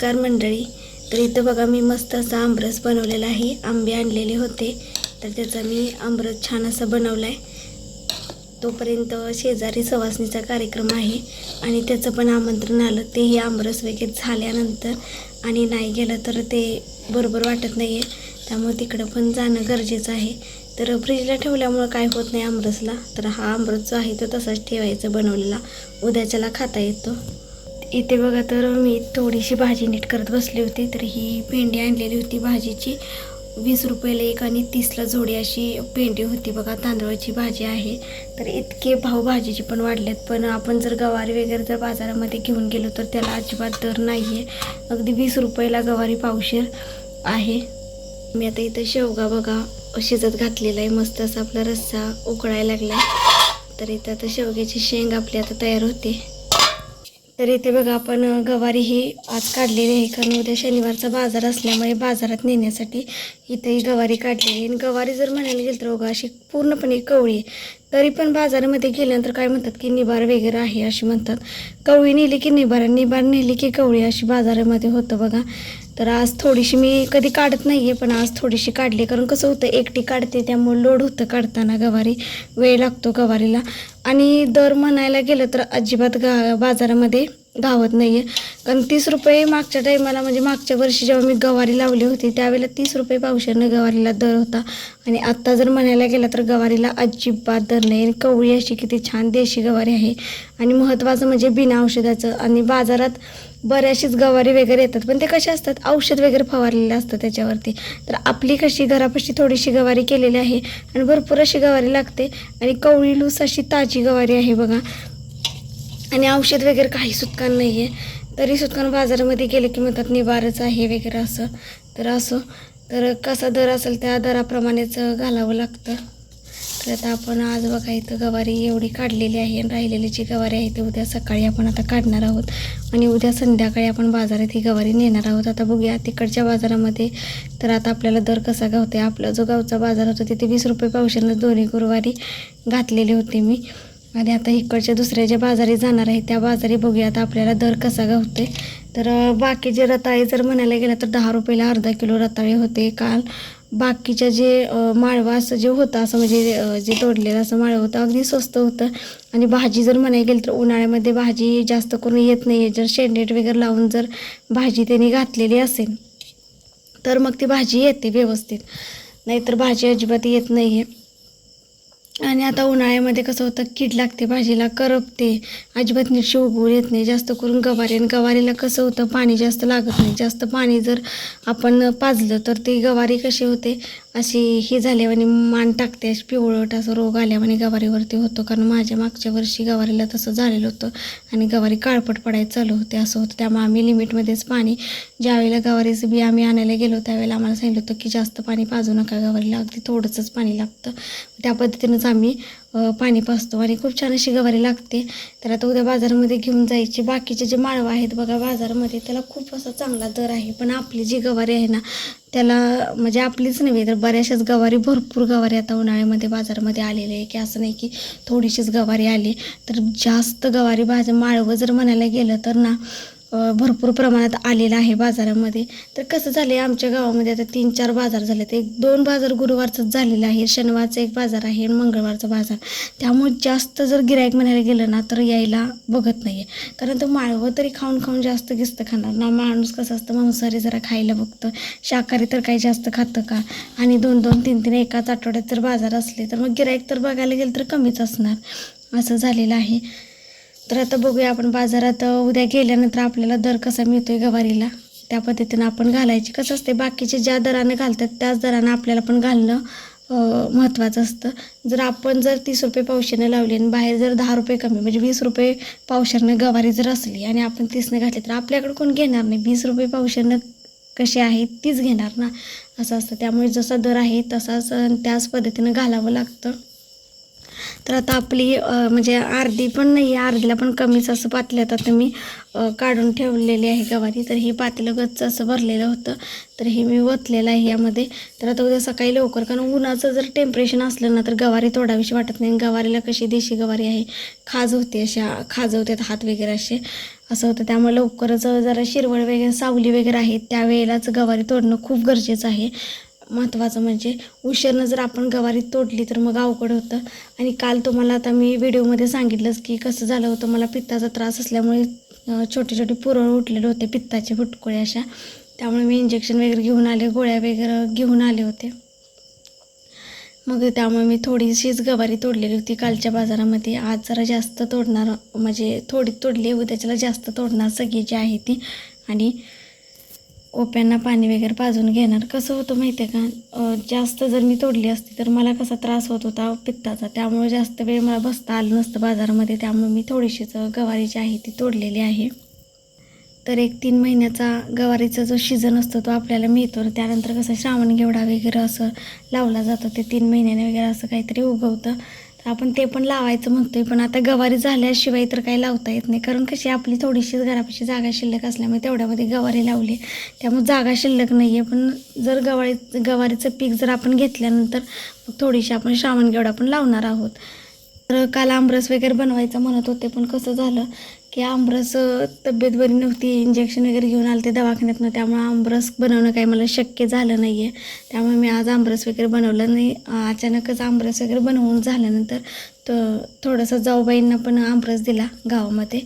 नमस्कार मंडळी. तर इथं बघा मी मस्त असा आमरस बनवलेला आहे. आंबे आणलेले होते तर त्याचा मी आमरस छान असा बनवला आहे. तोपर्यंत शेजारी सवासणीचा कार्यक्रम आहे आणि त्याचं पण आमंत्रण आलं. तेही आमरस वगैरे झाल्यानंतर आणि नाही गेलं तर ते बरोबर वाटत नाही आहे, त्यामुळे तिकडं पण जाणं गरजेचं आहे. तर फ्रीजला ठेवल्यामुळं काय होत नाही आमरसला. तर हा आमरस जो आहे तो तसाच ठेवायचा बनवलेला, उद्याच्याला खाता येतो. इथे बघा तर मी थोडीशी भाजी नीट करत बसली होती. तर ही भेंडी आणलेली होती भाजीची, 20 रुपयाला एक आणि 30ला जोडी अशी भेंडी होती बघा. तांदळाची भाजी आहे. तर इतके भाव भाजीची पण वाढलेत. पण आपण जर गवारी वगैरे जर बाजारामध्ये घेऊन गेलो तर त्याला अजिबात दर नाही आहे. अगदी 20 रुपयाला गवारी पावशेर आहे. मी आता इथं शेवगा बघा शिजत घातलेला आहे. मस्त असा आपला रस्सा उकळायला लागला. तर इथं आता शेवग्याची शेंग आपली आता तयार होते. तर इथे बघा आपण गवारी ही आज काढलेली आहे, कारण उद्या शनिवारचा बाजार असल्यामुळे बाजारात नेण्यासाठी इथे ही गवारी काढलेली आहे. आणि गवारी जर म्हणायला गेलं तर बघा अशी पूर्णपणे कवळी आहे. तरी पण बाजारामध्ये गेल्यानंतर काय म्हणतात की निबार वगैरे आहे अशी म्हणतात. कवळी नेली की निबार, निबार नेली की कवळी अशी बाजारामध्ये होतं बघा. तर आज थोडीशी मी कधी काढत नाही आहे, पण आज थोडीशी काढली. कारण कसं होतं एकटी काढते त्यामुळे लोड होतं काढताना गवारी, वेळ लागतो गवारीला. आणि दर म्हणायला गेलं तर अजिबात बाजारामध्ये गावत नाही आहे. कारण 30 रुपये मागच्या टायमाला, म्हणजे मागच्या वर्षी जेव्हा मी गवारी लावली होती त्यावेळेला 30 रुपये पावशेरनं गवारीला दर होता. आणि आत्ता जर म्हणायला गेलं तर गवारीला अजिबात दर नाही. आणि कवळी अशी किती छान देशी गवारी आहे. आणि महत्त्वाचं म्हणजे बिना औषधाचं. आणि बाजारात बऱ्याचशीच गवारी वगैरे येतात, पण ते कसे असतात औषध वगैरे फवारलेलं असतं त्याच्यावरती. तर आपली कशी घरापाशी थोडीशी गवारी केलेली आहे आणि भरपूर अशी गवारी लागते. आणि कवळी लूस अशी ताजी गवारी आहे बघा. आणि औषध वगैरे काही सुटकान नाही आहे. तरी सुटकान बाजारामध्ये गेले की म्हणतात निबारच आहे वगैरे असं. तर असो, तर कसा दर असेल त्या दराप्रमाणेच घालावं लागतं. तर आता आपण आज बघा इथं गवारी एवढी काढलेली आहे आणि राहिलेली जी गवारी आहे ती उद्या सकाळी आपण आता काढणार आहोत. आणि उद्या संध्याकाळी आपण बाजारात ही गवारी नेणार आहोत. आता बघूया तिकडच्या बाजारामध्ये तर आता आपल्याला दर कसा गावते. आपला जो गावचा बाजार होता तिथे 20 रुपये पावशेरनं दोन्ही गुरुवारी घातलेले होते मी. आणि आता इकडच्या दुसऱ्या ज्या बाजारी जाणार आहे त्या बाजारी बघूया आता आपल्याला दर कसा गावते. तर बाकीचे रताळे जर म्हणायला गेलं तर 10 रुपयाला अर्धा किलो रताळे होते काल. बाकीच्या जे माळवा असं जे होतं असं म्हणजे जे तोडलेलं असं माळवं होतं अगदी स्वस्त होतं. आणि भाजी जर म्हणायला गेलं तर उन्हाळ्यामध्ये भाजी जास्त करून येत नाही आहे. जर शेंडेट वगैरे लावून जर भाजी त्यांनी घातलेली असेल तर मग ती भाजी येते व्यवस्थित, नाहीतर भाजी अजिबात येत नाही आहे. आणि आता उन्हाळ्यामध्ये कसं होतं कीड लागते भाजीला, करपते, अजिबात नीट उगवून येत नाही. जास्त करून गवारी, आणि गवारीला कसं होतं पाणी जास्त लागत नाही. जास्त पाणी जर आपण पाजलं तर ती गवारी कशी होते अशी ही झाल्यावानी मान टाकते, अशी पिवळट असं रोग आल्यावानी गवारीवरती होतो. कारण माझ्या मागच्या वर्षी गवारीला तसं झालेलं होतं आणि गवारी काळपट पडायला चालू होते असं होतं. त्यामुळे आम्ही लिमिटमध्येच पाणी, ज्यावेळेला गवारीचं बी आम्ही आणायला गेलो त्यावेळेला आम्हाला सांगितलं होतं की जास्त पाणी पाजू नका गवारीला, अगदी थोडंसंच पाणी लागतं. त्या पद्धतीनंच आम्ही पाणी पाजतो आणि खूप छान अशी गवारी लागते. तर आता उद्या बाजारामध्ये घेऊन जायची. बाकीचे जे माळवं आहेत बघा बाजारामध्ये त्याला खूप असा चांगला दर आहे, पण आपली जी गवारी आहे ना त्याला, म्हणजे आपलीच नव्हे तर बऱ्याचशाच गवारी, भरपूर गवारी आता उन्हाळ्यामध्ये बाजारामध्ये आलेली आहे. की असं नाही की थोडीशीच गवारी आली, तर जास्त गवारी माळवं जर म्हणायला गेलं तर ना भरपूर प्रमाणात आलेलं आहे बाजारामध्ये. तर कसं झालं आहे आमच्या गावामध्ये आता 3-4 बाजार झाले. तर 1-2 बाजार गुरुवारचंच झालेलं आहे, शनिवारचा एक बाजार आहे आणि मंगळवारचा बाजार. त्यामुळे जास्त जर गिराईक म्हणायला गेलं ना तर यायला बघत नाही आहे. कारण तो माळवं तरी खाऊन खाऊन जास्त किस्त खाणार ना. माणूस कसं असतं मांसाहारी जरा खायला बघतं, शाकाहारी तर काही जास्त खातं का. आणि 2-2, 3-3 एकाच आठवड्यात जर बाजार असले तर मग गिराईक तर बघायला गेलं तर कमीच असणार, असं झालेलं आहे. तर आता बघूया आपण बाजारात उद्या गेल्यानंतर आपल्याला दर कसा मिळतोय गवारीला, त्या पद्धतीनं आपण घालायची. कसं असते बाकीचे ज्या दरानं घालतात त्याच दरानं आपल्याला पण घालणं महत्त्वाचं असतं. जर आपण 30 रुपये पावशेरनं लावली आणि बाहेर जर 10 रुपये कमी, म्हणजे 20 रुपये पावशेरनं गवारी जर असली आणि आपण 30नं घातली तर आपल्याकडे कोण घेणार नाही. 20 रुपये पावशेरनं कशी आहे तीच घेणार ना, असं असतं. त्यामुळे जसा दर आहे तसाच त्याच पद्धतीनं घालावं लागतं. तर आता आपली म्हणजे अर्धी पण नाही आहे, अर्धीला पण कमीच असं पातेल्यात आता मी काढून ठेवलेली आहे गवारी. तर ही पातेलं गच्च असं भरलेलं होतं, तर हे मी ओतलेलं आहे यामध्ये. तर आता उद्या सकाळी लवकर, कारण उन्हाचं जर टेम्परेचर असलं ना तर गवारी तोडावीशी वाटत नाही. गवारीला कशी देशी गवारी आहे, खाज होते, अशा खाजवतात हात वगैरे असे असं होतं. त्यामुळे लवकरच जरा शिरवळ वगैरे सावली वगैरे आहे त्यावेळेलाच गवारी तोडणं खूप गरजेचं आहे. महत्त्वाचं म्हणजे उशीरनं जर आपण गवारी तोडली तर मग अवघड होतं. आणि काल तुम्हाला आता मी व्हिडिओमध्ये सांगितलंच की कसं झालं होतं, मला पित्ताचा त्रास असल्यामुळे छोटे छोटे पुरळ उठलेले होते, पित्ताचे फुटकुळे अशा. त्यामुळे मी इंजेक्शन वगैरे घेऊन आले, गोळ्या वगैरे घेऊन आले होते. मग त्यामुळे मी थोडीशीच गवारी तोडलेली होती कालच्या बाजारामध्ये. आज जरा जास्त तोडणार, म्हणजे थोडी तोडली, उद्याच्याला जास्त तोडणार सगळी जी आहे ती. आणि ओप्यांना पाणी वगैरे पाजून घेणार. कसं होतं माहिती आहे का, जास्त जर मी तोडली असती तर मला कसा त्रास होत होता पित्ताचा, त्यामुळे जास्त वेळ मला बसता आलं नसतं बाजारामध्ये. त्यामुळे मी थोडीशीच गवारी जी आहे ती तोडलेली आहे. तर एक 3 महिन्याचा गवारीचा जो सीझन असतो तो आपल्याला मिळतो. त्यानंतर कसं श्रावण घेवडा वगैरे असं लावला जातं, ते 3 महिन्याने वगैरे असं काहीतरी उगवतं. तर आपण ते पण लावायचं म्हणतोय, पण आता गवारी झाल्याशिवाय तर काही लावता येत नाही. कारण कशी आपली थोडीशीच घरापाशी जागा शिल्लक असल्यामुळे तेवढ्यामध्ये गवारी लावली, त्यामुळे जागा शिल्लक नाही आहे. पण जर गवारीचं पीक जर आपण घेतल्यानंतर मग थोडीशी आपण श्रावण घेवडा पण लावणार आहोत. तर काल आमरस वगैरे बनवायचं म्हणत होते, पण कसं झालं की आमरस तब्येत बरी नव्हती, इंजेक्शन वगैरे घेऊन आले ते दवाखान्यातनं, त्यामुळे आमरस बनवणं काही मला शक्य झालं नाही आहे. त्यामुळे मी आज आमरस वगैरे बनवलं नाही. अचानकच आमरस वगैरे बनवून झाल्यानंतर थोडंसं जाऊबाईंना पण आमरस दिला गावामध्ये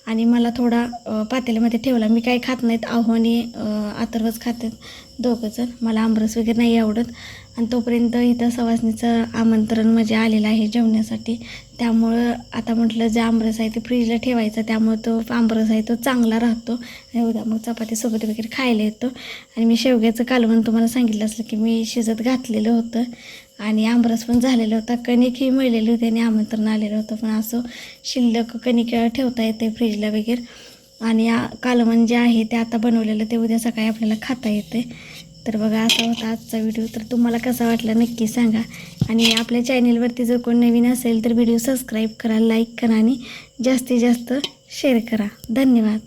आणि मला थोडा पातेल्यामध्ये ठेवला. मी काही खात नाहीत, आहो आणि अथर्वच खातात दोघंजण, मला आमरस वगैरे नाही आवडत. आणि तोपर्यंत इथं सवासणीचं आमंत्रण म्हणजे आलेलं आहे जेवण्यासाठी. त्यामुळं आता म्हटलं जे आमरस आहे ते फ्रीजला ठेवायचं, त्यामुळे तो आमरस आहे तो चांगला राहतो आणि उद्या मग चपातीसोबत वगैरे खायला येतो. आणि मी शेवग्याचं कालवण तुम्हाला सांगितलं असलं की मी शिजत घातलेलं होतं आणि आमरस पण झालेलं होता, कणिक ही मळलेली होती आणि आमंत्रण आलेलं होतं. पण असं शिल्लक कणिक ठेवता येते फ्रीजला वगैरे. आणि कालवण जे आहे ते आता बनवलेलं ते उद्या सकाळी आपल्याला खाता येते. तर बघा, असा होता आजचा व्हिडिओ. तर तुम्हाला कसा वाटला नक्की सांगा. आणि आपल्या चॅनेलवरती जर कोण नवीन असेल तर व्हिडिओ सबस्क्राईब करा, लाईक करा आणि जास्तीत जास्त शेअर करा. धन्यवाद.